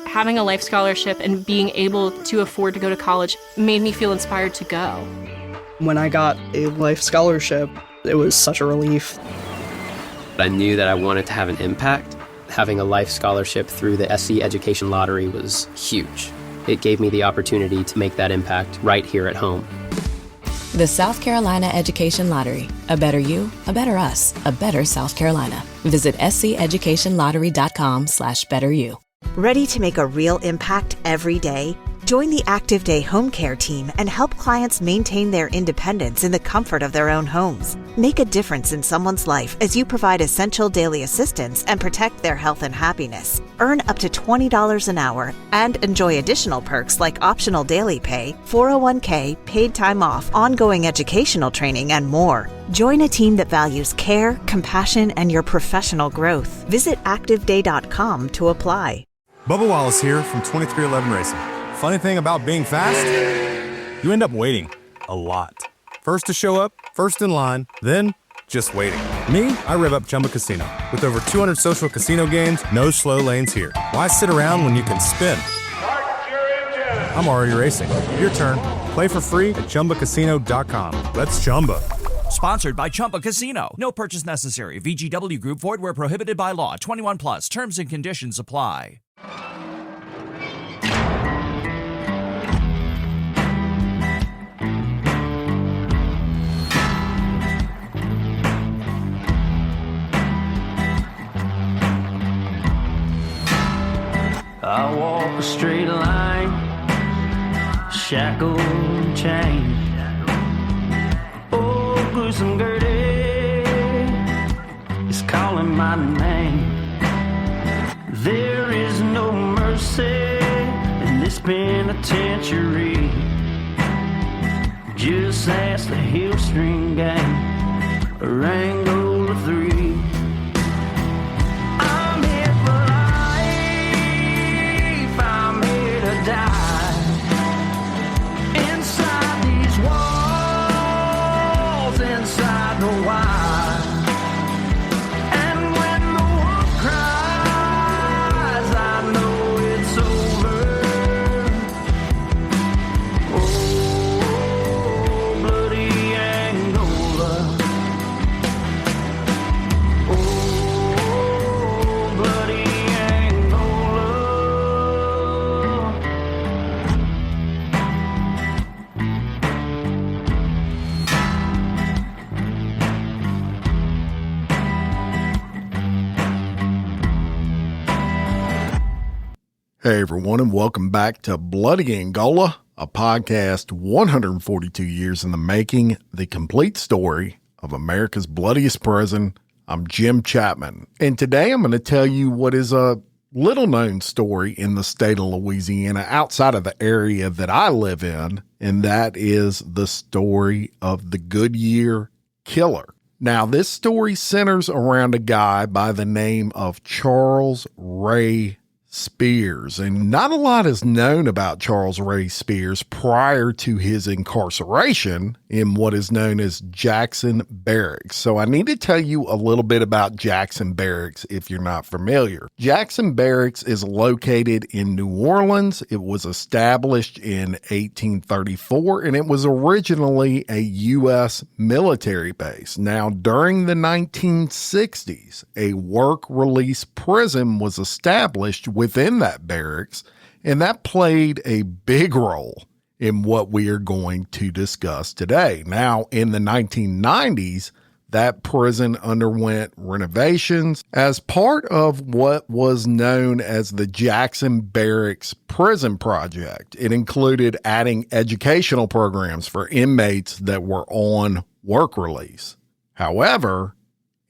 having a life scholarship and being able to afford to go to college made me feel inspired to go. When I got a life scholarship, it was such a relief. I knew that I wanted to have an impact. Having a life scholarship through the SC Education Lottery was huge. It gave me the opportunity to make that impact right here at home. The South Carolina Education Lottery. A better you, a better us, a better South Carolina. Visit sceducationlottery.com/betteryou. Ready to make a real impact every day? Join the Active Day Home Care team and help clients maintain their independence in the comfort of their own homes. Make a difference in someone's life as you provide essential daily assistance and protect their health and happiness. Earn up to $20 an hour and enjoy additional perks like optional daily pay, 401k, paid time off, ongoing educational training, and more. Join a team that values care, compassion, and your professional growth. Visit activeday.com to apply. Bubba Wallace here from 2311 Racing. Funny thing about being fast, you end up waiting a lot. First to show up, first in line, then just waiting. Me, I rev up Chumba Casino. With over 200 social casino games, no slow lanes here. Why sit around when you can spin? I'm already racing. Your turn. Play for free at ChumbaCasino.com. Let's Chumba. Sponsored by Chumba Casino. No purchase necessary. VGW Group. Void where prohibited by law. 21 plus. Terms and conditions apply. I walk a straight line, shackled and chained. Oh, gruesome Gertie is calling my name. There is no mercy in this penitentiary. Just ask the Hill String Gang, or Angola 3. Die inside these walls, inside the wire. And when the wolf cries, I know it's over. Oh, bloody Angola. Oh, bloody Angola. Hey everyone, and welcome back to Bloody Angola, a podcast 142 years in the making, the complete story of America's bloodiest prison. I'm Jim Chapman, and today I'm going to tell you what is a little-known story in the state of Louisiana outside of the area that I live in, and that is the story of the Goodyear Killer. Now, this story centers around a guy by the name of Charles Ray Spears, and not a lot is known about Charles Ray Spears prior to his incarceration in what is known as Jackson Barracks. So I need to tell you a little bit about Jackson Barracks if you're not familiar. Jackson Barracks is located in New Orleans. It was established in 1834, and it was originally a U.S. military base. Now, during the 1960s, a work-release prison was established within that barracks, and that played a big role in what we are going to discuss today. Now, in the 1990s, that prison underwent renovations as part of what was known as the Jackson Barracks Prison Project. It included adding educational programs for inmates that were on work release. However,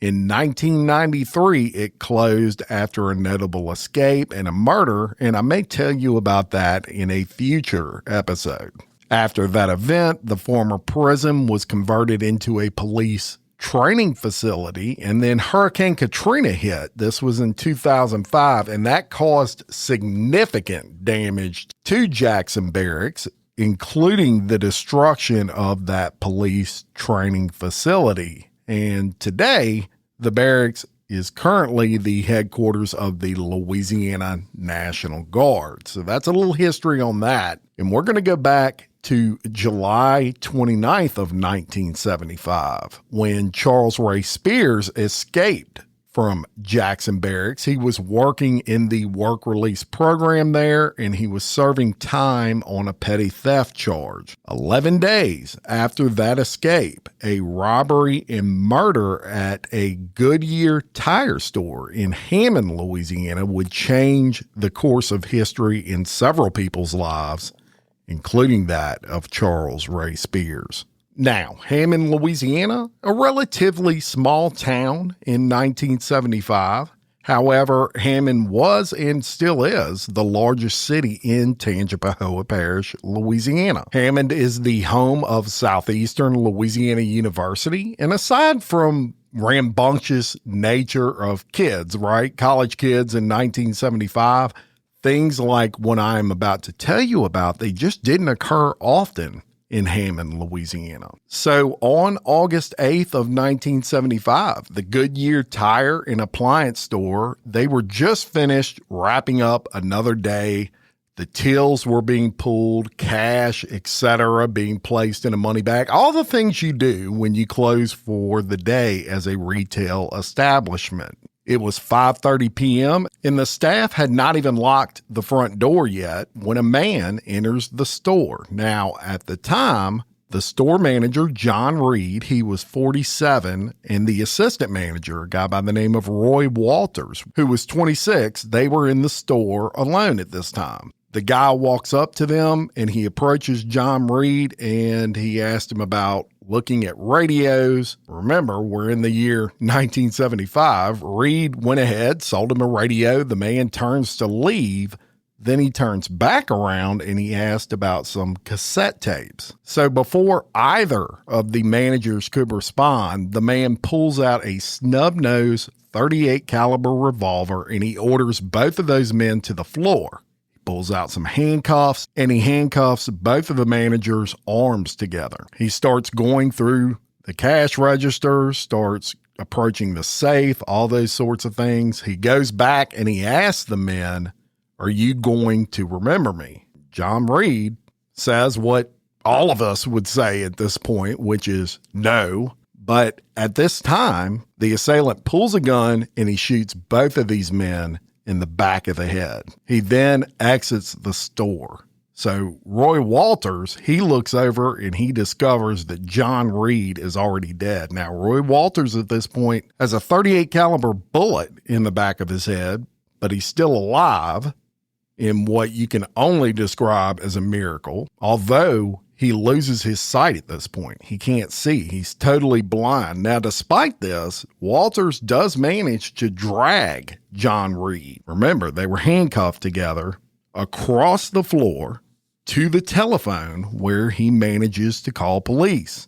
in 1993, it closed after a notable escape and a murder, and I may tell you about that in a future episode. After that event, the former prison was converted into a police training facility, and then Hurricane Katrina hit. This was in 2005, and that caused significant damage to Jackson Barracks, including the destruction of that police training facility. And today, the barracks is currently the headquarters of the Louisiana National Guard. So that's a little history on that. And we're going to go back to July 29th of 1975 when Charles Ray Spears escaped from Jackson Barracks. He was working in the work release program there, and he was serving time on a petty theft charge. 11 days after that escape, a robbery and murder at a Goodyear tire store in Hammond, Louisiana would change the course of history in several people's lives, including that of Charles Ray Spears. Now, Hammond, Louisiana, a relatively small town in 1975. However, Hammond was and still is the largest city in Tangipahoa Parish, Louisiana. Hammond is the home of Southeastern Louisiana University, and aside from rambunctious nature of kids, right, college kids in 1975, things like what I'm about to tell you about, they just didn't occur often in Hammond, Louisiana. So on August 8th of 1975, the Goodyear Tire and Appliance store, they were just finished wrapping up another day. The tills were being pulled, cash, etc., being placed in a money bag. All the things you do when you close for the day as a retail establishment. It was 5:30 p.m. and the staff had not even locked the front door yet when a man enters the store. Now, at the time, the store manager, John Reed, he was 47, and the assistant manager, a guy by the name of Roy Walters, who was 26, they were in the store alone at this time. The guy walks up to them and he approaches John Reed and he asked him about looking at radios. Remember, we're in the year 1975. Reed went ahead, sold him a radio. The man turns to leave. Then he turns back around and he asked about some cassette tapes. So before either of the managers could respond, the man pulls out a snub-nose .38 caliber revolver and he orders both of those men to the floor. Pulls out some handcuffs and he handcuffs both of the managers' arms together. He starts going through the cash register, starts approaching the safe, all those sorts of things. He goes back and he asks the men, "Are you going to remember me?" John Reed says what all of us would say at this point, which is no. But at this time, the assailant pulls a gun and he shoots both of these men in the back of the head. He then exits the store. So Roy Walters, he looks over and he discovers that John Reed is already dead. Now, Roy Walters at this point has a .38 caliber bullet in the back of his head, but he's still alive in what you can only describe as a miracle, although he loses his sight at this point. He can't see. He's totally blind. Now, despite this, Walters does manage to drag John Reed. Remember, they were handcuffed together across the floor to the telephone where he manages to call police.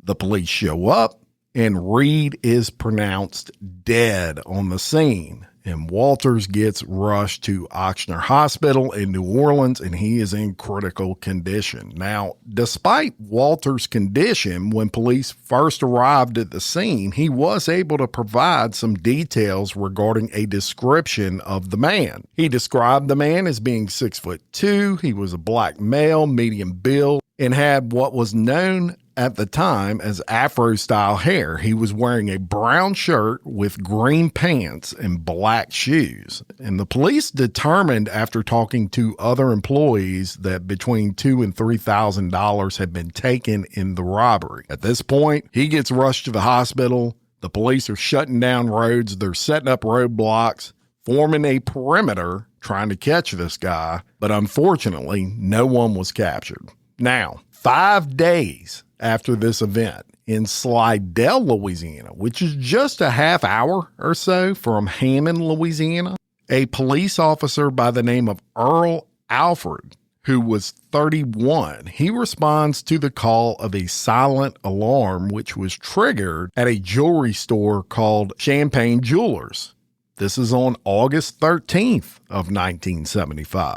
The police show up and Reed is pronounced dead on the scene. And Walters gets rushed to Ochsner Hospital in New Orleans, and he is in critical condition. Now, despite Walters' condition, when police first arrived at the scene, he was able to provide some details regarding a description of the man. He described the man as being 6'2". He was a black male, medium build, and had what was known at the time as Afro-style hair. He was wearing a brown shirt with green pants and black shoes. And the police determined after talking to other employees that between $2,000 and $3,000 had been taken in the robbery. At this point, he gets rushed to the hospital. The police are shutting down roads. They're setting up roadblocks, forming a perimeter, trying to catch this guy. But unfortunately, no one was captured. Now, 5 days after this event in Slidell, Louisiana, which is just a half hour or so from Hammond, Louisiana, a police officer by the name of Earl Alfred, who was 31, he responds to the call of a silent alarm, which was triggered at a jewelry store called Champagne Jewelers. This is on August 13th of 1975.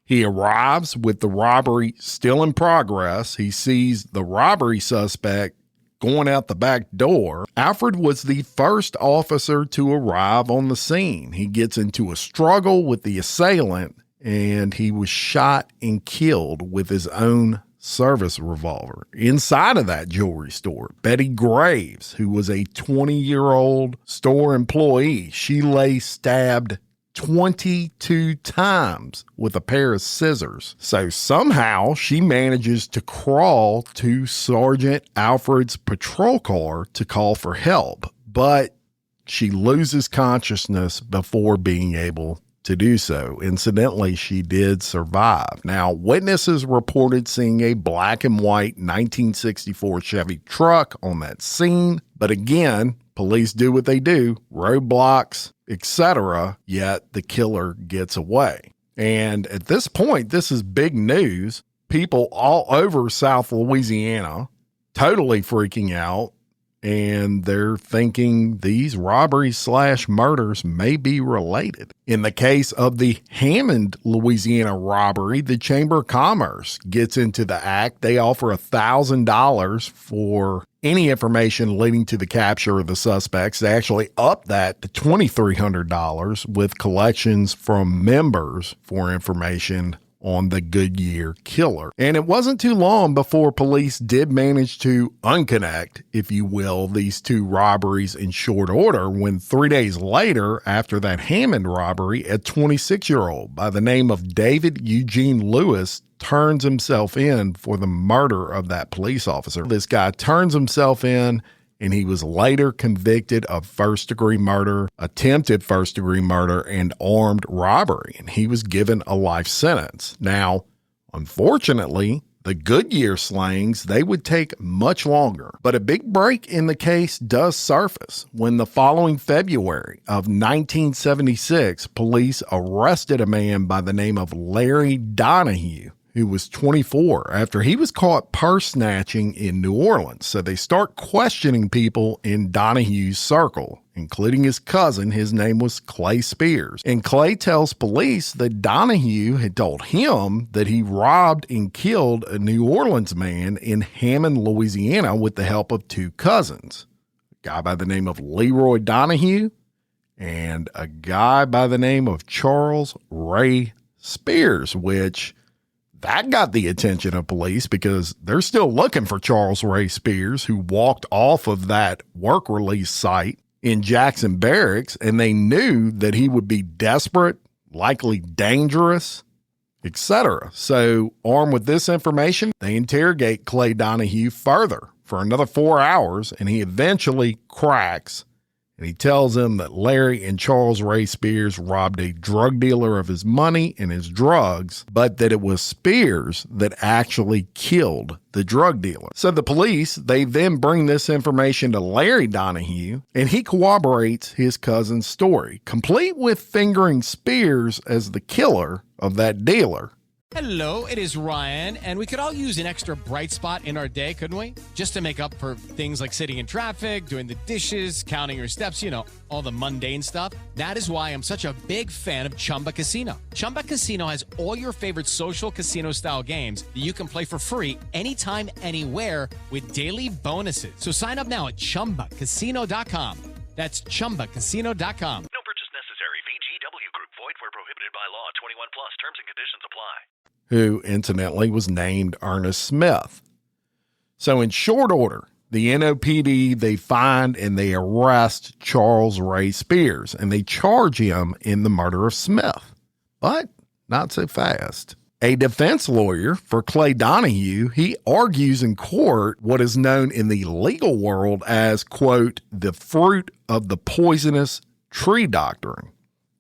He arrives with the robbery still in progress. He sees the robbery suspect going out the back door, Alfred was the first officer to arrive on the scene. He gets into a struggle with the assailant, and he was shot and killed with his own service revolver. Inside of that jewelry store, Betty Graves, who was a 20-year-old store employee, she lay stabbed 22 times with a pair of scissors. So somehow she manages to crawl to Sergeant Alfred's patrol car to call for help, but she loses consciousness before being able to do so. Incidentally, she did survive. Now, witnesses reported seeing a black and white 1964 Chevy truck on that scene, but again, police do what they do, roadblocks, etc., yet the killer gets away. And at this point, this is big news. People all over South Louisiana totally freaking out, and they're thinking these robberies/murders may be related. In the case of the Hammond, Louisiana robbery, the Chamber of Commerce gets into the act. They offer $1,000 for any information leading to the capture of the suspects. They actually up that to $2,300 with collections from members for information on the Goodyear Killer. And it wasn't too long before police did manage to unconnect, if you will, these two robberies in short order, when 3 days later, after that Hammond robbery, a 26-year-old by the name of David Eugene Lewis turns himself in for the murder of that police officer. This guy turns himself in, and he was later convicted of first-degree murder, attempted first-degree murder, and armed robbery, and he was given a life sentence. Now, unfortunately, the Goodyear slayings, they would take much longer, but a big break in the case does surface when the following February of 1976, police arrested a man by the name of Larry Donahue, who was 24, after he was caught purse snatching in New Orleans. So they start questioning people in Donahue's circle, including his cousin. His name was Clay Spears. And Clay tells police that Donahue had told him that he robbed and killed a New Orleans man in Hammond, Louisiana with the help of two cousins, a guy by the name of Leroy Donahue and a guy by the name of Charles Ray Spears, which that got the attention of police because they're still looking for Charles Ray Spears, who walked off of that work release site in Jackson Barracks, and they knew that he would be desperate, likely dangerous, etc. So, armed with this information, they interrogate Clay Donahue further for another 4 hours, and he eventually cracks. And he tells them that Larry and Charles Ray Spears robbed a drug dealer of his money and his drugs, but that it was Spears that actually killed the drug dealer. So the police, they then bring this information to Larry Donahue, and he corroborates his cousin's story, complete with fingering Spears as the killer of that dealer. Hello, it is Ryan, and we could all use an extra bright spot in our day, couldn't we? Just to make up for things like sitting in traffic, doing the dishes, counting your steps, you know, all the mundane stuff. That is why I'm such a big fan of Chumba Casino. Chumba Casino has all your favorite social casino-style games that you can play for free anytime, anywhere with daily bonuses. So sign up now at ChumbaCasino.com. That's ChumbaCasino.com. No purchase necessary. VGW Group. Void where prohibited by law. 21 plus. Terms and conditions apply. Who incidentally was named Ernest Smith. So in short order, the NOPD, they find and they arrest Charles Ray Spears, and they charge him in the murder of Smith. But not so fast. A defense lawyer for Clay Donahue, he argues in court what is known in the legal world as, quote, the fruit of the poisonous tree doctrine,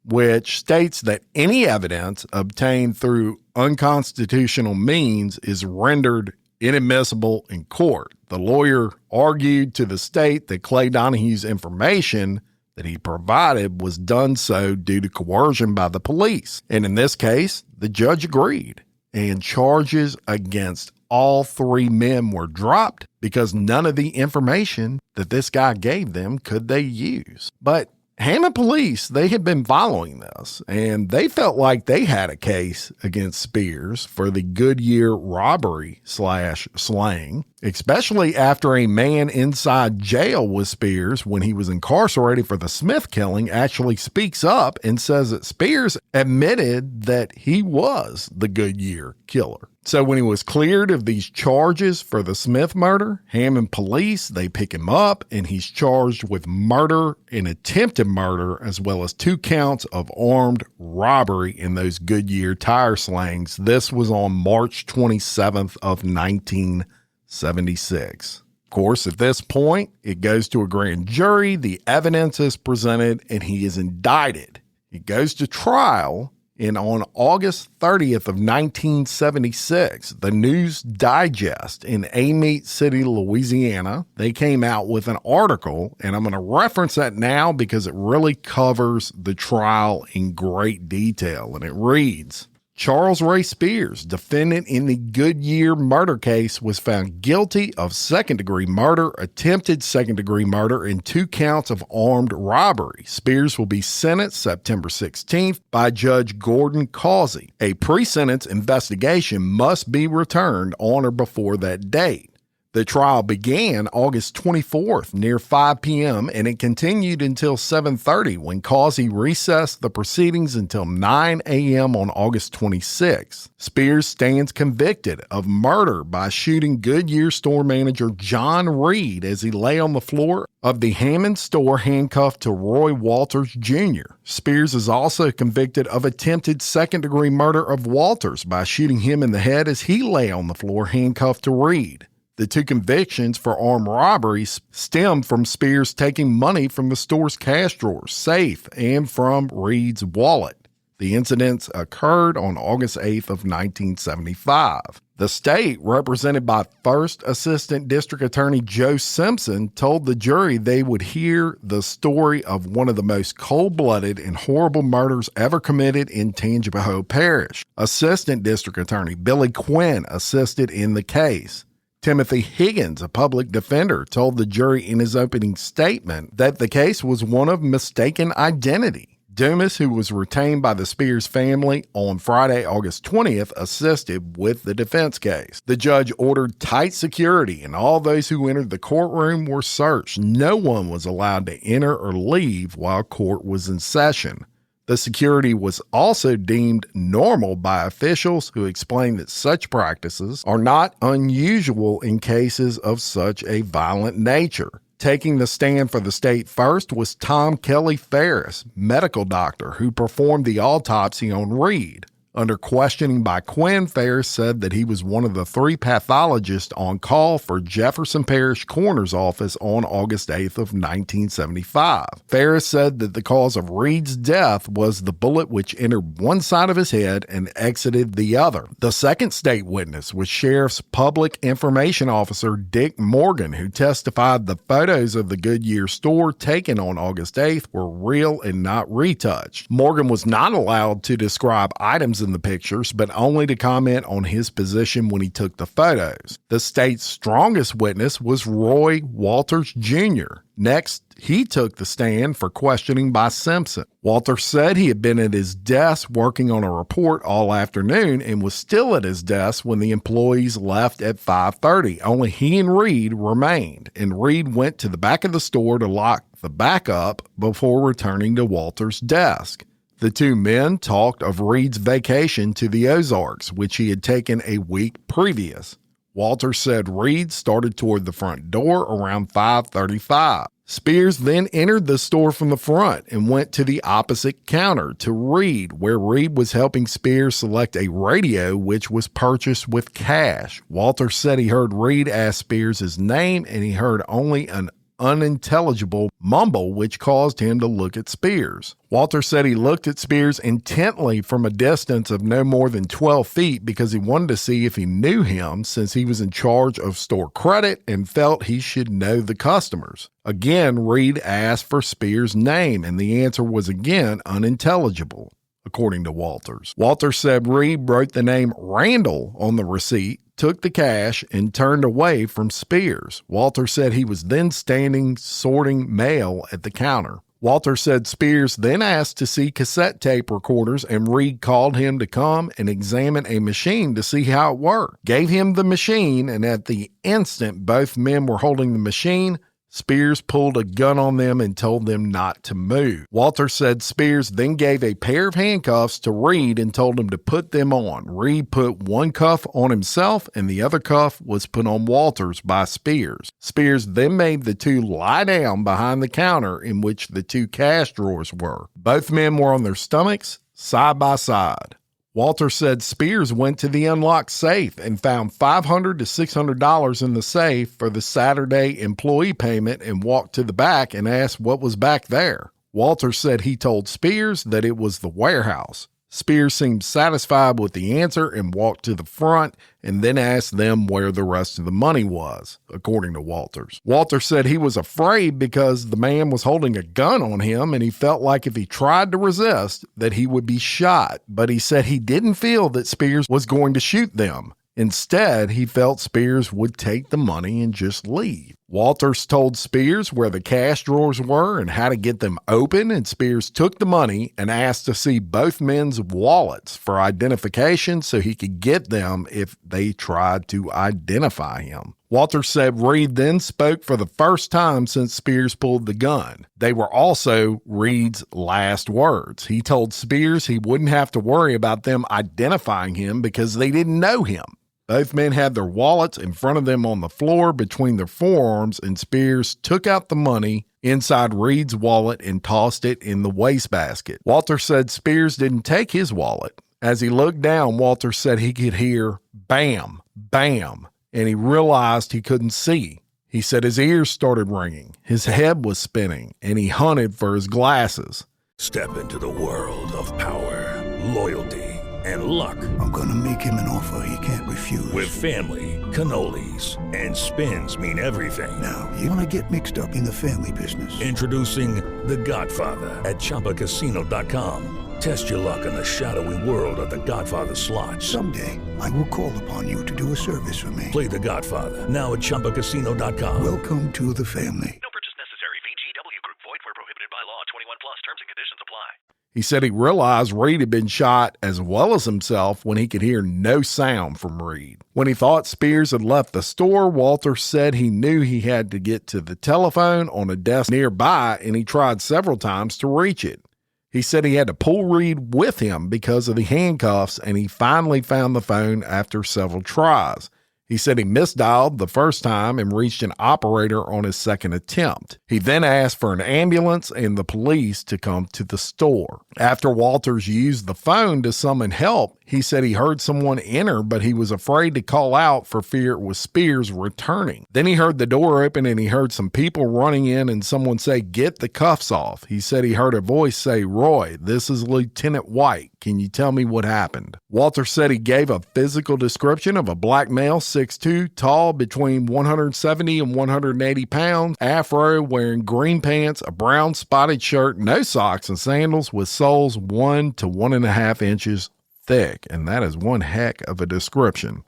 which states that any evidence obtained through unconstitutional means is rendered inadmissible in court. The lawyer argued to the state that Clay Donahue's information that he provided was done so due to coercion by the police. And in this case, the judge agreed, and charges against all three men were dropped because none of the information that this guy gave them could they use. But Hammond police, they had been following this, and they felt like they had a case against Spears for the Goodyear robbery/slaying. especially after a man inside jail with Spears when he was incarcerated for the Smith killing actually speaks up and says that Spears admitted that he was the Goodyear Killer. So when he was cleared of these charges for the Smith murder, Hammond police, they pick him up and he's charged with murder and attempted murder, as well as 2 counts of armed robbery in those Goodyear Tire Slayings. This was on March 27th of 1976. Of course, at this point, it goes to a grand jury, the evidence is presented, and he is indicted. He goes to trial. And on August 30th of 1976, the News Digest in Amite City, Louisiana, they came out with an article, and I'm going to reference that now because it really covers the trial in great detail. And it reads, Charles Ray Spears, defendant in the Goodyear murder case, was found guilty of second-degree murder, attempted second-degree murder, and 2 counts of armed robbery. Spears will be sentenced September 16th by Judge Gordon Causey. A pre-sentence investigation must be returned on or before that date. The trial began August 24th near 5 p.m. and it continued until 7:30 when Causey recessed the proceedings until 9 a.m. on August 26th. Spears stands convicted of murder by shooting Goodyear store manager John Reed as he lay on the floor of the Hammond store handcuffed to Roy Walters Jr. Spears is also convicted of attempted second-degree murder of Walters by shooting him in the head as he lay on the floor handcuffed to Reed. The 2 convictions for armed robberies stemmed from Spears taking money from the store's cash drawer, safe, and from Reed's wallet. The incidents occurred on August 8th of 1975. The state, represented by First Assistant District Attorney Joe Simpson, told the jury they would hear the story of one of the most cold-blooded and horrible murders ever committed in Tangipahoa Parish. Assistant District Attorney Billy Quinn assisted in the case. Timothy Higgins, a public defender, told the jury in his opening statement that the case was one of mistaken identity. Dumas, who was retained by the Spears family on Friday, August 20th, assisted with the defense case. The judge ordered tight security, and all those who entered the courtroom were searched. No one was allowed to enter or leave while court was in session. The security was also deemed normal by officials who explained that such practices are not unusual in cases of such a violent nature. Taking the stand for the state first was Tom Kelly Ferris, medical doctor who performed the autopsy on Reed. Under questioning by Quinn, Ferris said that he was one of the 3 pathologists on call for Jefferson Parish Coroner's Office on August 8th of 1975. Ferris said that the cause of Reed's death was the bullet which entered one side of his head and exited the other. The second state witness was Sheriff's Public Information Officer Dick Morgan, who testified the photos of the Goodyear store taken on August 8th were real and not retouched. Morgan was not allowed to describe items in the pictures, but only to comment on his position when he took the photos. The state's strongest witness was Roy Walters Jr. Next, he took the stand for questioning by Simpson. Walters said he had been at his desk working on a report all afternoon and was still at his desk when the employees left at 5:30. Only he and Reed remained, and Reed went to the back of the store to lock the back up before returning to Walters' desk. The 2 men talked of Reed's vacation to the Ozarks, which he had taken a week previous. Walters said Reed started toward the front door around 5:35. Spears then entered the store from the front and went to the opposite counter to Reed, where Reed was helping Spears select a radio which was purchased with cash. Walters said he heard Reed ask Spears his name, and he heard only an unintelligible mumble which caused him to look at Spears. Walters said he looked at Spears intently from a distance of no more than 12 feet because he wanted to see if he knew him, since he was in charge of store credit and felt he should know the customers. Again, Reed asked for Spears' name, and the answer was again unintelligible, according to Walters. Walters said Reed wrote the name Randall on the receipt, took the cash, and turned away from Spears. Walters said he was then standing sorting mail at the counter. Walter said Spears then asked to see cassette tape recorders, and Reed called him to come and examine a machine to see how it worked. Gave him the machine, and at the instant both men were holding the machine, Spears pulled a gun on them and told them not to move. Walter said Spears then gave a pair of handcuffs to Reed and told him to put them on. Reed put one cuff on himself and the other cuff was put on Walters by Spears. Spears then made the two lie down behind the counter in which the two cash drawers were. Both men were on their stomachs, side by side. Walter said Spears went to the unlocked safe and found $500 to $600 in the safe for the Saturday employee payment and walked to the back and asked what was back there. Walter said he told Spears that it was the warehouse. Spears seemed satisfied with the answer and walked to the front and then asked them where the rest of the money was, according to Walters. Walter said he was afraid because the man was holding a gun on him and he felt like if he tried to resist that he would be shot, but he said he didn't feel that Spears was going to shoot them. Instead, he felt Spears would take the money and just leave. Walters told Spears where the cash drawers were and how to get them open, and Spears took the money and asked to see both men's wallets for identification so he could get them if they tried to identify him. Walters said Reed then spoke for the first time since Spears pulled the gun. They were also Reed's last words. He told Spears he wouldn't have to worry about them identifying him because they didn't know him. Both men had their wallets in front of them on the floor between their forearms, and Spears took out the money inside Reed's wallet and tossed it in the wastebasket. Walter said Spears didn't take his wallet. As he looked down, Walter said he could hear bam, bam, and he realized he couldn't see. He said his ears started ringing, his head was spinning, and he hunted for his glasses. Step into the world of power, loyalty, and luck. I'm gonna make him an offer he can't refuse. With family, cannolis, and spins mean everything. Now, you wanna get mixed up in the family business. Introducing The Godfather at ChumbaCasino.com. Test your luck in the shadowy world of The Godfather slot. Someday, I will call upon you to do a service for me. Play The Godfather now at ChumbaCasino.com. Welcome to the family. No purchase necessary. VGW Group. Void where prohibited by law. 21 plus. Terms and conditions apply. He said he realized Reed had been shot as well as himself when he could hear no sound from Reed. When he thought Spears had left the store, Walter said he knew he had to get to the telephone on a desk nearby, and he tried several times to reach it. He said he had to pull Reed with him because of the handcuffs, and he finally found the phone after several tries. He said he misdialed the first time and reached an operator on his second attempt. He then asked for an ambulance and the police to come to the store. After Walters used the phone to summon help, he said he heard someone enter, but he was afraid to call out for fear it was Spears returning. Then he heard the door open and he heard some people running in and someone say, "Get the cuffs off." He said he heard a voice say, "Roy, this is Lieutenant White. Can you tell me what happened?" Walter said he gave a physical description of a black male, 6'2", tall, between 170 and 180 pounds, afro, wearing green pants, a brown spotted shirt, no socks, and sandals with soles 1 to 1.5 inches thick. And that is one heck of a description.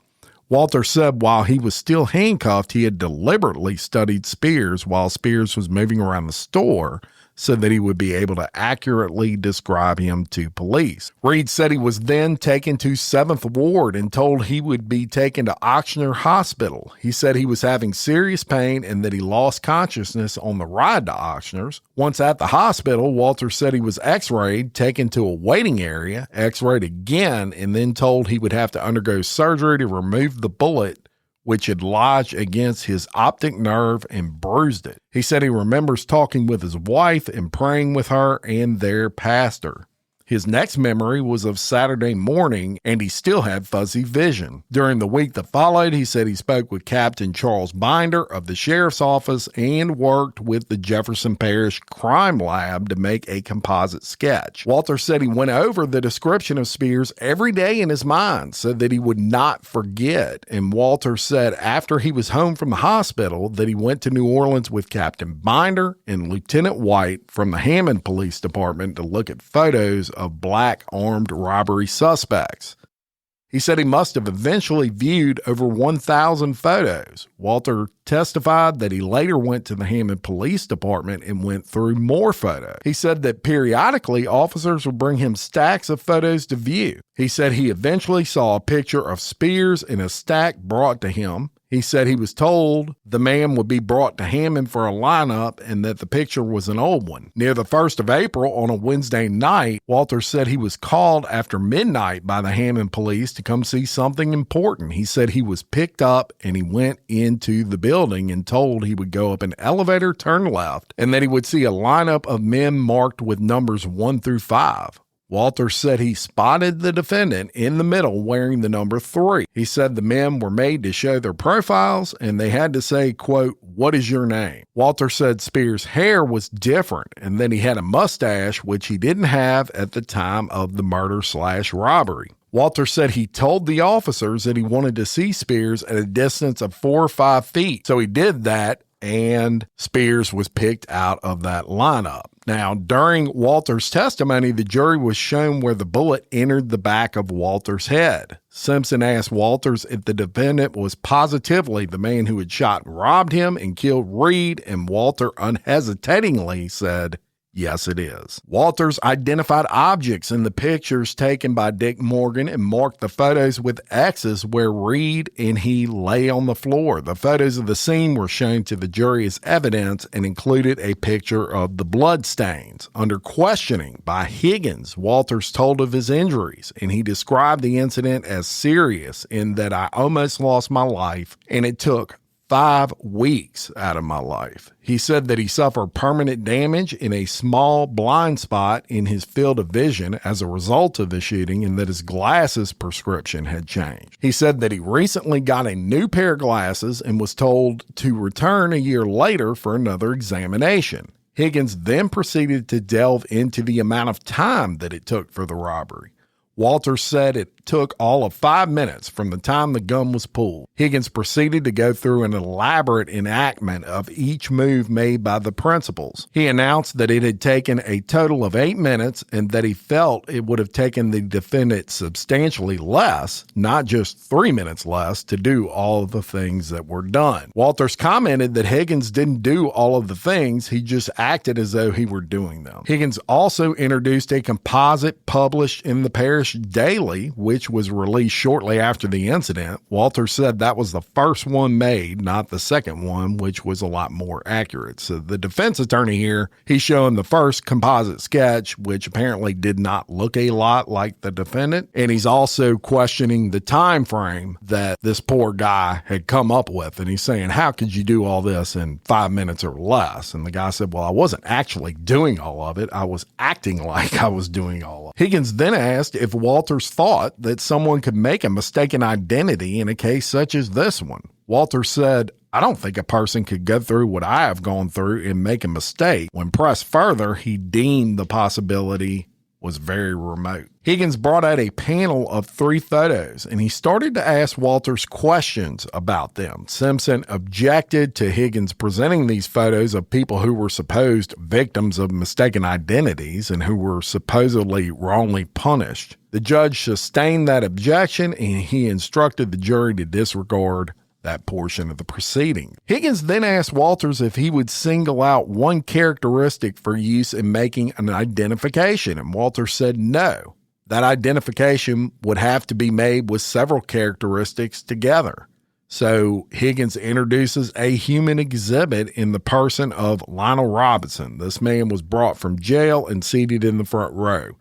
Walter said while he was still handcuffed, he had deliberately studied Spears while Spears was moving around the store so that he would be able to accurately describe him to police. Reed said he was then taken to 7th Ward and told he would be taken to Ochsner Hospital. He said he was having serious pain and that he lost consciousness on the ride to Ochsner's. Once at the hospital, Walter said he was x-rayed, taken to a waiting area, x-rayed again, and then told he would have to undergo surgery to remove the bullet which had lodged against his optic nerve and bruised it. He said he remembers talking with his wife and praying with her and their pastor. His next memory was of Saturday morning, and he still had fuzzy vision. During the week that followed, he said he spoke with Captain Charles Binder of the Sheriff's Office and worked with the Jefferson Parish Crime Lab to make a composite sketch. Walter said he went over the description of Spears every day in his mind so that he would not forget. And Walter said after he was home from the hospital that he went to New Orleans with Captain Binder and Lieutenant White from the Hammond Police Department to look at photos of black armed robbery suspects. He said he must have eventually viewed over 1,000 photos. Walter testified that he later went to the Hammond Police Department and went through more photos. He said that periodically officers would bring him stacks of photos to view. He said he eventually saw a picture of Spears in a stack brought to him. He said he was told the man would be brought to Hammond for a lineup and that the picture was an old one. Near the 1st of April on a Wednesday night, Walter said he was called after midnight by the Hammond police to come see something important. He said he was picked up and he went into the building and told he would go up an elevator, turn left, and that he would see a lineup of men marked with numbers 1 through 5. Walter said he spotted the defendant in the middle wearing the number 3. He said the men were made to show their profiles and they had to say, quote, "What is your name?" Walter said Spears' hair was different and that he had a mustache, which he didn't have at the time of the murder/robbery. Walter said he told the officers that he wanted to see Spears at a distance of 4 or 5 feet. So he did that, and Spears was picked out of that lineup. Now, during Walter's testimony, the jury was shown where the bullet entered the back of Walter's head. Simpson asked Walters if the defendant was positively the man who had shot and robbed him and killed Reed, and Walter unhesitatingly said, "Yes, it is." Walters identified objects in the pictures taken by Dick Morgan and marked the photos with X's where Reed and he lay on the floor. The photos of the scene were shown to the jury as evidence and included a picture of the blood stains. Under questioning by Higgins, Walters told of his injuries, and he described the incident as serious in that I almost lost my life, and it took 5 weeks out of my life. He said that he suffered permanent damage in a small blind spot in his field of vision as a result of the shooting and that his glasses prescription had changed. He said that he recently got a new pair of glasses and was told to return a year later for another examination. Higgins then proceeded to delve into the amount of time that it took for the robbery. Walters said it took all of 5 minutes from the time the gun was pulled. Higgins proceeded to go through an elaborate enactment of each move made by the principals. He announced that it had taken a total of 8 minutes and that he felt it would have taken the defendant substantially less, not just 3 minutes less, to do all of the things that were done. Walters commented that Higgins didn't do all of the things, he just acted as though he were doing them. Higgins also introduced a composite published in the Parish Daily, which was released shortly after the incident. Walters said that was the first one made, not the second one, which was a lot more accurate. So the defense attorney here, he's showing the first composite sketch, which apparently did not look a lot like the defendant. And he's also questioning the time frame that this poor guy had come up with. And he's saying, how could you do all this in 5 minutes or less? And the guy said, well, I wasn't actually doing all of it. I was acting like I was doing all of it. Higgins then asked if Walters thought that someone could make a mistaken identity in a case such as this one. Walters said, I don't think a person could go through what I have gone through and make a mistake. When pressed further, he deemed the possibility was very remote. Higgins brought out a panel of 3 photos, and he started to ask Walters questions about them. Simpson objected to Higgins presenting these photos of people who were supposed victims of mistaken identities and who were supposedly wrongly punished. The judge sustained that objection, and he instructed the jury to disregard that portion of the proceeding. Higgins then asked Walters if he would single out one characteristic for use in making an identification, and Walters said no. That identification would have to be made with several characteristics together. So Higgins introduces a human exhibit in the person of Lionel Robinson. This man was brought from jail and seated in the front row.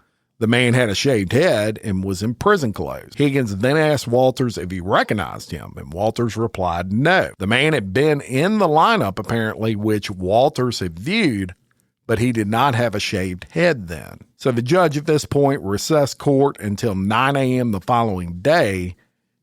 The man had a shaved head and was in prison clothes. Higgins then asked Walters if he recognized him, and Walters replied no. The man had been in the lineup, apparently, which Walters had viewed, but he did not have a shaved head then. So the judge at this point recessed court until 9 a.m. the following day,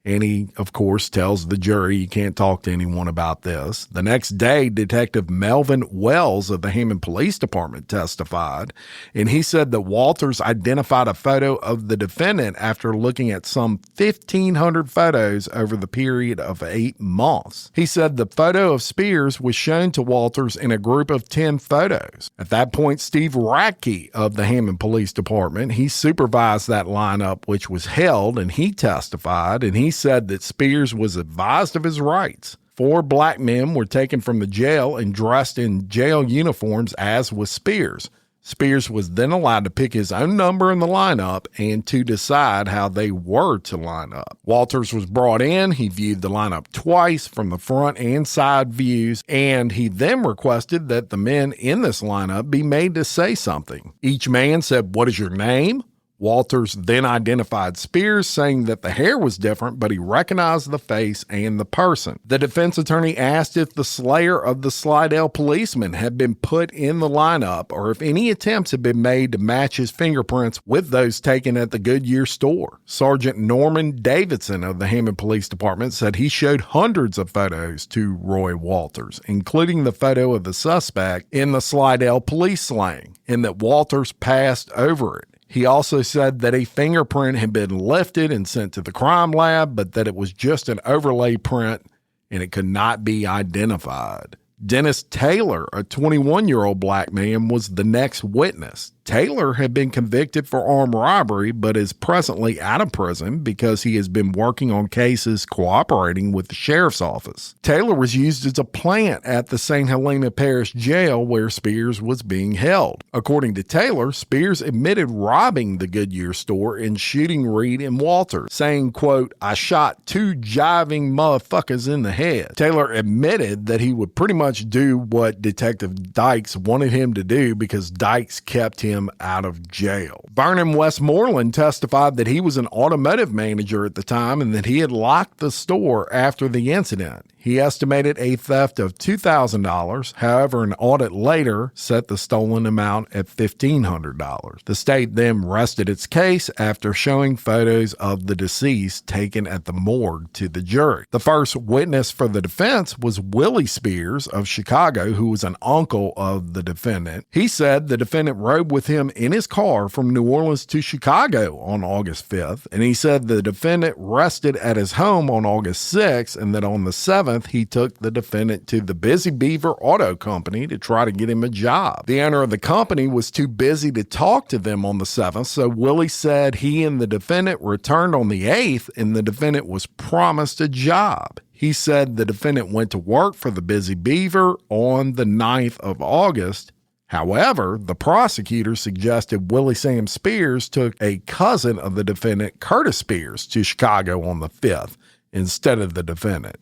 And he, of course, tells the jury you can't talk to anyone about this. The next day, Detective Melvin Wells of the Hammond Police Department testified, and he said that Walters identified a photo of the defendant after looking at some 1,500 photos over the period of 8 months. He said the photo of Spears was shown to Walters in a group of 10 photos. At that point, Steve Radke of the Hammond Police Department, he supervised that lineup, which was held, and he testified, and he said that Spears was advised of his rights. 4 black men were taken from the jail and dressed in jail uniforms, as was Spears. Spears was then allowed to pick his own number in the lineup and to decide how they were to line up. Walters was brought in. He viewed the lineup twice from the front and side views, and he then requested that the men in this lineup be made to say something. Each man said, "What is your name?" Walters then identified Spears, saying that the hair was different, but he recognized the face and the person. The defense attorney asked if the slayer of the Slidell policeman had been put in the lineup or if any attempts had been made to match his fingerprints with those taken at the Goodyear store. Sergeant Norman Davidson of the Hammond Police Department said he showed hundreds of photos to Roy Walters, including the photo of the suspect in the Slidell police slaying, and that Walters passed over it. He also said that a fingerprint had been lifted and sent to the crime lab, but that it was just an overlay print and it could not be identified. Dennis Taylor, a 21-year-old black man, was the next witness. Taylor had been convicted for armed robbery, but is presently out of prison because he has been working on cases cooperating with the sheriff's office. Taylor was used as a plant at the St. Helena Parish Jail where Spears was being held. According to Taylor, Spears admitted robbing the Goodyear store and shooting Reed and Walters, saying, quote, "I shot 2 jiving motherfuckers in the head." Taylor admitted that he would pretty much do what Detective Dykes wanted him to do because Dykes kept him out of jail. Vernon Westmoreland testified that he was an automotive manager at the time and that he had locked the store after the incident. He estimated a theft of $2,000. However, an audit later set the stolen amount at $1,500. The state then rested its case after showing photos of the deceased taken at the morgue to the jury. The first witness for the defense was Willie Spears of Chicago, who was an uncle of the defendant. He said the defendant rode with him in his car from New Orleans to Chicago on August 5th, and he said the defendant rested at his home on August 6th and that on the 7th, he took the defendant to the Busy Beaver Auto Company to try to get him a job. The owner of the company was too busy to talk to them on the 7th, so Willie said he and the defendant returned on the 8th, and the defendant was promised a job. He said the defendant went to work for the Busy Beaver on the 9th of August. However, the prosecutor suggested Willie Sam Spears took a cousin of the defendant, Curtis Spears, to Chicago on the 5th instead of the defendant.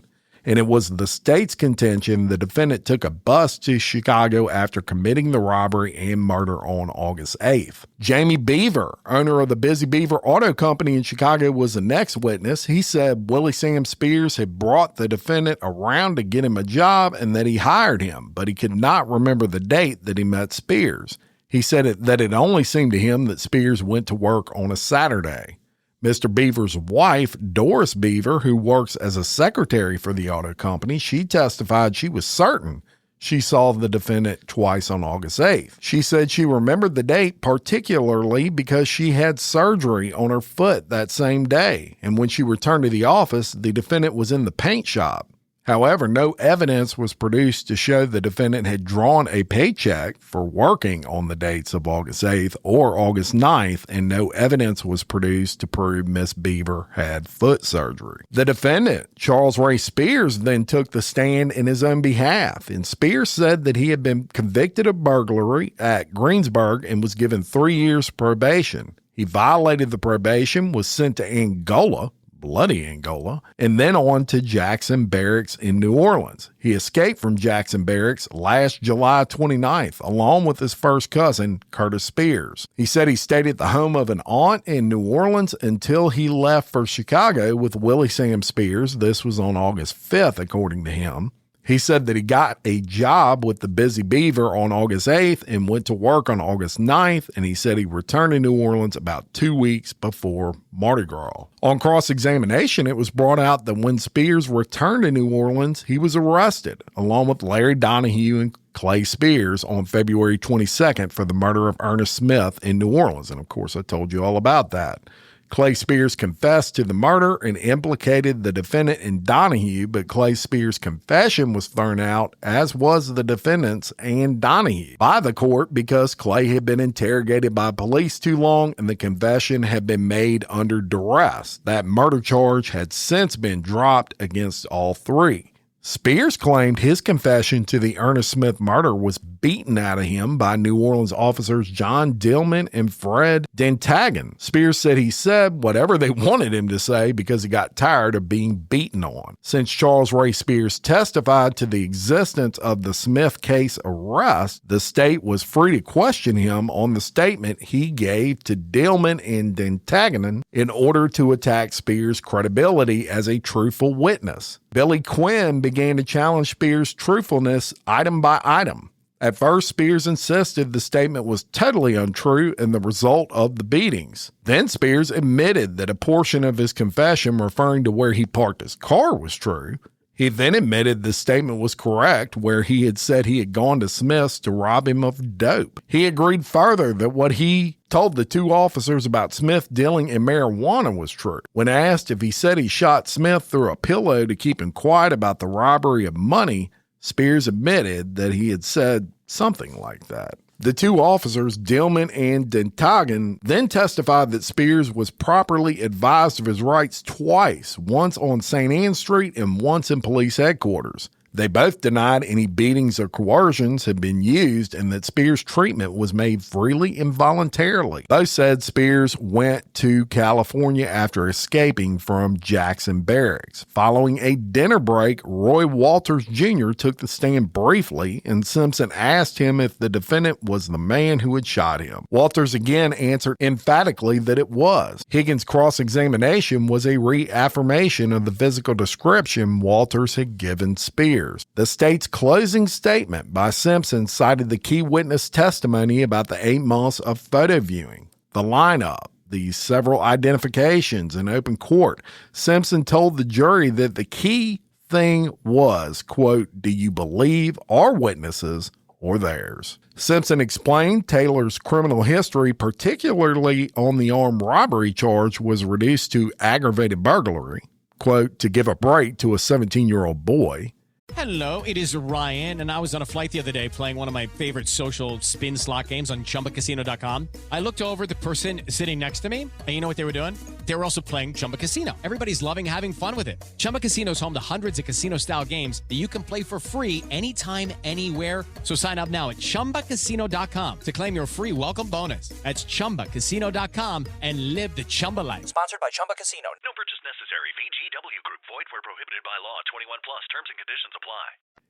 And it was the state's contention the defendant took a bus to Chicago after committing the robbery and murder on August 8th. Jamie Beaver, owner of the Busy Beaver Auto Company in Chicago, was the next witness. He said Willie Sam Spears had brought the defendant around to get him a job and that he hired him, but he could not remember the date that he met Spears. He said that it only seemed to him that Spears went to work on a Saturday. Mr. Beaver's wife, Doris Beaver, who works as a secretary for the auto company, she testified she was certain she saw the defendant twice on August 8th. She said she remembered the date particularly because she had surgery on her foot that same day, and when she returned to the office, the defendant was in the paint shop. However, no evidence was produced to show the defendant had drawn a paycheck for working on the dates of August 8th or August 9th, and no evidence was produced to prove Miss Beaver had foot surgery. The defendant, Charles Ray Spears, then took the stand in his own behalf, and Spears said that he had been convicted of burglary at Greensburg and was given 3 years probation. He violated the probation, was sent to Angola, Bloody Angola, and then on to Jackson Barracks in New Orleans. He escaped from Jackson Barracks last July 29th, along with his first cousin, Curtis Spears. He said he stayed at the home of an aunt in New Orleans until he left for Chicago with Willie Sam Spears. This was on August 5th, according to him. He said that he got a job with the Busy Beaver on August 8th and went to work on August 9th, and he said he returned to New Orleans about 2 weeks before Mardi Gras. On cross-examination, it was brought out that when Spears returned to New Orleans, he was arrested, along with Larry Donahue and Clay Spears on February 22nd for the murder of Ernest Smith in New Orleans. And of course, I told you all about that. Clay Spears confessed to the murder and implicated the defendant in Donahue, but Clay Spears' confession was thrown out, as was the defendant's and Donahue, by the court because Clay had been interrogated by police too long and the confession had been made under duress. That murder charge had since been dropped against all three. Spears claimed his confession to the Ernest Smith murder was beaten out of him by New Orleans officers John Dillman and Fred Dentagan. Spears said he said whatever they wanted him to say because he got tired of being beaten on. Since Charles Ray Spears testified to the existence of the Smith case arrest, the state was free to question him on the statement he gave to Dillman and Dentagan in order to attack Spears' credibility as a truthful witness. Billy Quinn began to challenge Spears' truthfulness item by item. At first, Spears insisted the statement was totally untrue and the result of the beatings. Then Spears admitted that a portion of his confession referring to where he parked his car was true. He then admitted the statement was correct where he had said he had gone to Smith's to rob him of dope. He agreed further that what he told the two officers about Smith dealing in marijuana was true. When asked if he said he shot Smith through a pillow to keep him quiet about the robbery of money, Spears admitted that he had said something like that. The two officers, Dillman and Dentagan, then testified that Spears was properly advised of his rights twice, once on St. Anne Street and once in police headquarters. They both denied any beatings or coercions had been used and that Spears' treatment was made freely and voluntarily. Both said Spears went to California after escaping from Jackson Barracks. Following a dinner break, Roy Walters Jr. took the stand briefly, and Simpson asked him if the defendant was the man who had shot him. Walters again answered emphatically that it was. Higgins' cross-examination was a reaffirmation of the physical description Walters had given Spears. The state's closing statement by Simpson cited the key witness testimony about the 8 months of photo viewing, the lineup, the several identifications in open court. Simpson told the jury that the key thing was, quote, "Do you believe our witnesses or theirs?" Simpson explained Taylor's criminal history, particularly on the armed robbery charge, was reduced to aggravated burglary, quote, "to give a break to a 17-year-old boy." Hello, it is Ryan, and I was on a flight the other day playing one of my favorite social spin slot games on ChumbaCasino.com. I looked over at the person sitting next to me, and you know what they were doing? They were also playing Chumba Casino. Everybody's loving having fun with it. Chumba Casino is home to hundreds of casino-style games that you can play for free anytime, anywhere. So sign up now at ChumbaCasino.com to claim your free welcome bonus. That's ChumbaCasino.com and live the Chumba life. Sponsored by Chumba Casino. No purchase necessary. VGW Group. Void where prohibited by law. 21 plus. Terms and conditions apply.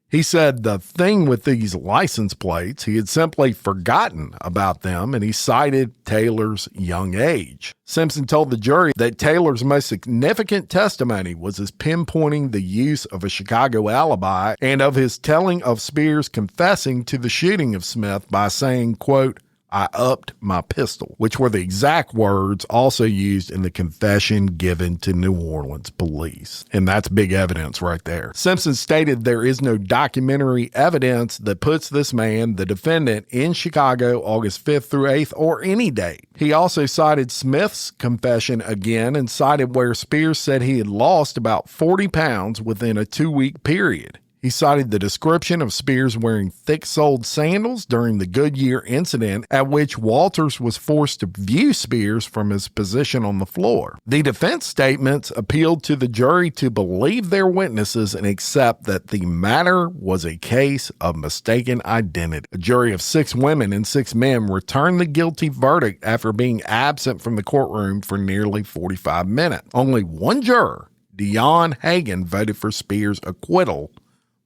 He said the thing with these license plates, he had simply forgotten about them, and he cited Taylor's young age. Simpson told the jury that Taylor's most significant testimony was his pinpointing the use of a Chicago alibi and of his telling of Spears confessing to the shooting of Smith by saying, quote, "I upped my pistol," which were the exact words also used in the confession given to New Orleans police. And that's big evidence right there. Simpson stated there is no documentary evidence that puts this man, the defendant, in Chicago August 5th through 8th or any date. He also cited Smith's confession again and cited where Spears said he had lost about 40 pounds within a 2-week period. He cited the description of Spears wearing thick-soled sandals during the Goodyear incident, at which Walters was forced to view Spears from his position on the floor. The defense statements appealed to the jury to believe their witnesses and accept that the matter was a case of mistaken identity. A jury of 6 women and 6 men returned the guilty verdict after being absent from the courtroom for nearly 45 minutes. Only one juror, Dion Hagan, voted for Spears' acquittal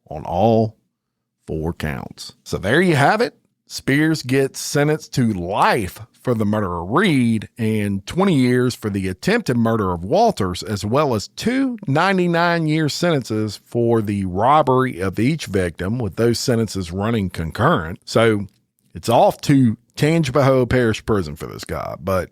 on all 4 counts. So there you have it. Spears gets sentenced to life for the murder of Reed and 20 years for the attempted murder of Walters, as well as 2 99-year sentences for the robbery of each victim, with those sentences running concurrent. So it's off to Tangipahoa Parish Prison for this guy. But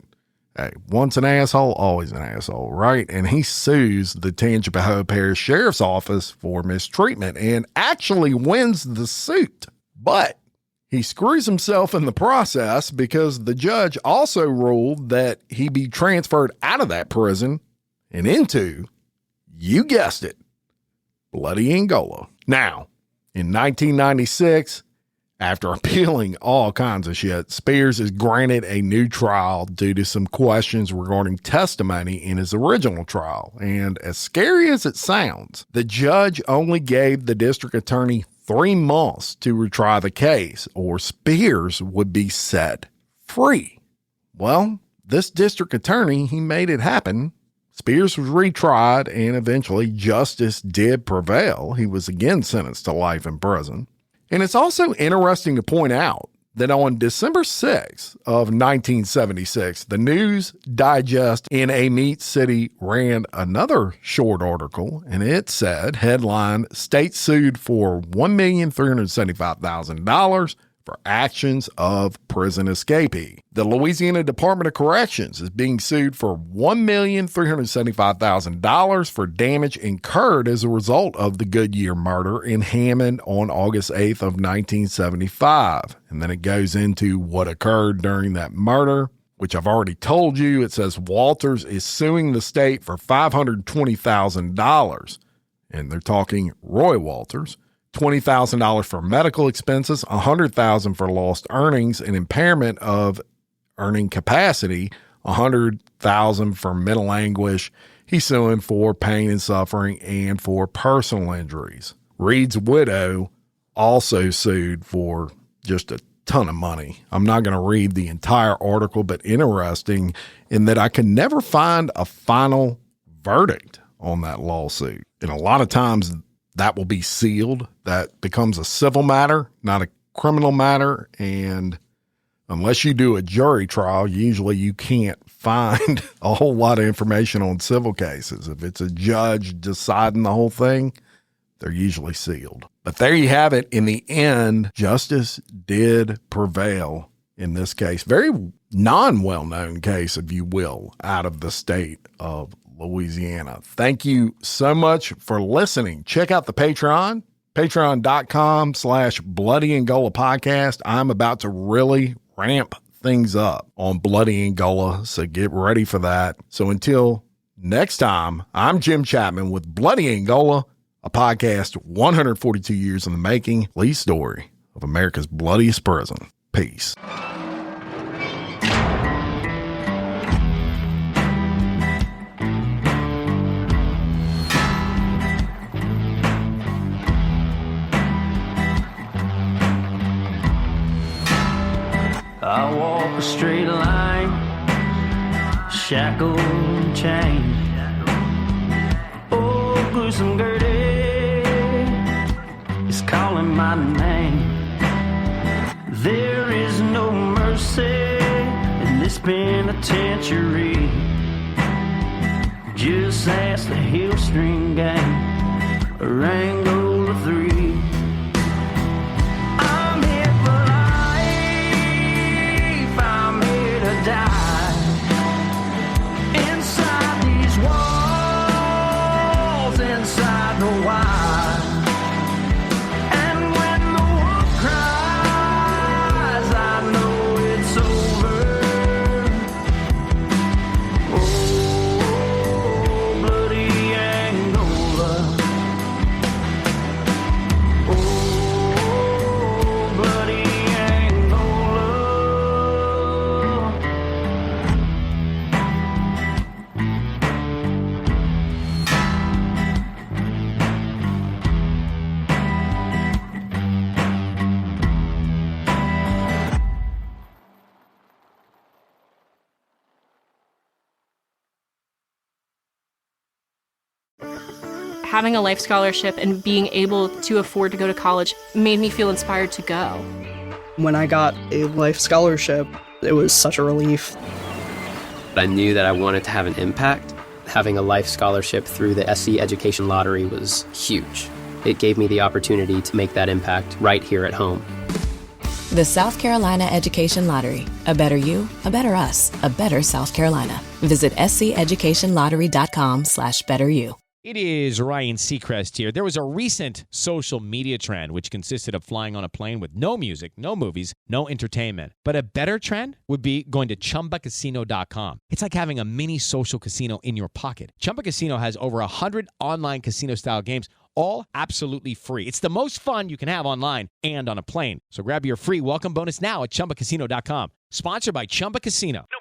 hey, once an asshole, always an asshole, right? And he sues the Tangipahoa Parish Sheriff's Office for mistreatment and actually wins the suit. But he screws himself in the process because the judge also ruled that he be transferred out of that prison and into, you guessed it, Bloody Angola. Now, in 1996, after appealing all kinds of shit, Spears is granted a new trial due to some questions regarding testimony in his original trial. And as scary as it sounds, the judge only gave the district attorney 3 months to retry the case, or Spears would be set free. Well, this district attorney, he made it happen. Spears was retried, and eventually justice did prevail. He was again sentenced to life in prison. And it's also interesting to point out that on December 6th of 1976, the News Digest in Amite City ran another short article, and it said, headline, State sued for $1,375,000 for actions of prison escapee. The Louisiana Department of Corrections is being sued for $1,375,000 for damage incurred as a result of the Goodyear murder in Hammond on August 8th of 1975. And then it goes into what occurred during that murder, which I've already told you. It says Walters is suing the state for $520,000. And they're talking Roy Walters. $20,000 for medical expenses, $100,000 for lost earnings and impairment of earning capacity, $100,000 for mental anguish. He's suing for pain and suffering and for personal injuries. Reed's widow also sued for just a ton of money. I'm not going to read the entire article, but interesting in that I could never find a final verdict on that lawsuit. And a lot of times that will be sealed. That becomes a civil matter, not a criminal matter. And unless you do a jury trial, usually you can't find a whole lot of information on civil cases. If it's a judge deciding the whole thing, they're usually sealed. But there you have it. In the end, justice did prevail in this case. Very non-well-known case, if you will, out of the state of Louisiana. Thank you so much for listening. Check out the Patreon, patreon.com/Bloody Angola podcast. I'm about to really ramp things up on Bloody Angola, so get ready for that. So until next time, I'm Jim Chapman with Bloody Angola, a podcast 142 years in the making, lead story of America's bloodiest prison. Peace. I walk a straight line, shackled and chained. Oh, gruesome Gertie is calling my name. There is no mercy in this penitentiary. Just ask the Hillstring Gang or Angola 3. Die inside these walls, inside the wire. And when the wolf cries, I know it's over. Oh, bloody Angola. Oh, bloody Angola. Having a life scholarship and being able to afford to go to college made me feel inspired to go. When I got a life scholarship, It was such a relief. I knew that I wanted to have an impact. Having a life scholarship through the SC Education Lottery was huge. It gave me the opportunity to make that impact right here at home. The South Carolina Education Lottery. A better you, a better us, a better South Carolina. Visit sceducationlottery.com/betteryou. It is Ryan Seacrest here. There was a recent social media trend which consisted of flying on a plane with no music, no movies, no entertainment. But a better trend would be going to ChumbaCasino.com. It's like having a mini social casino in your pocket. Chumba Casino has over 100 online casino-style games, all absolutely free. It's the most fun you can have online and on a plane. So grab your free welcome bonus now at ChumbaCasino.com. Sponsored by Chumba Casino. No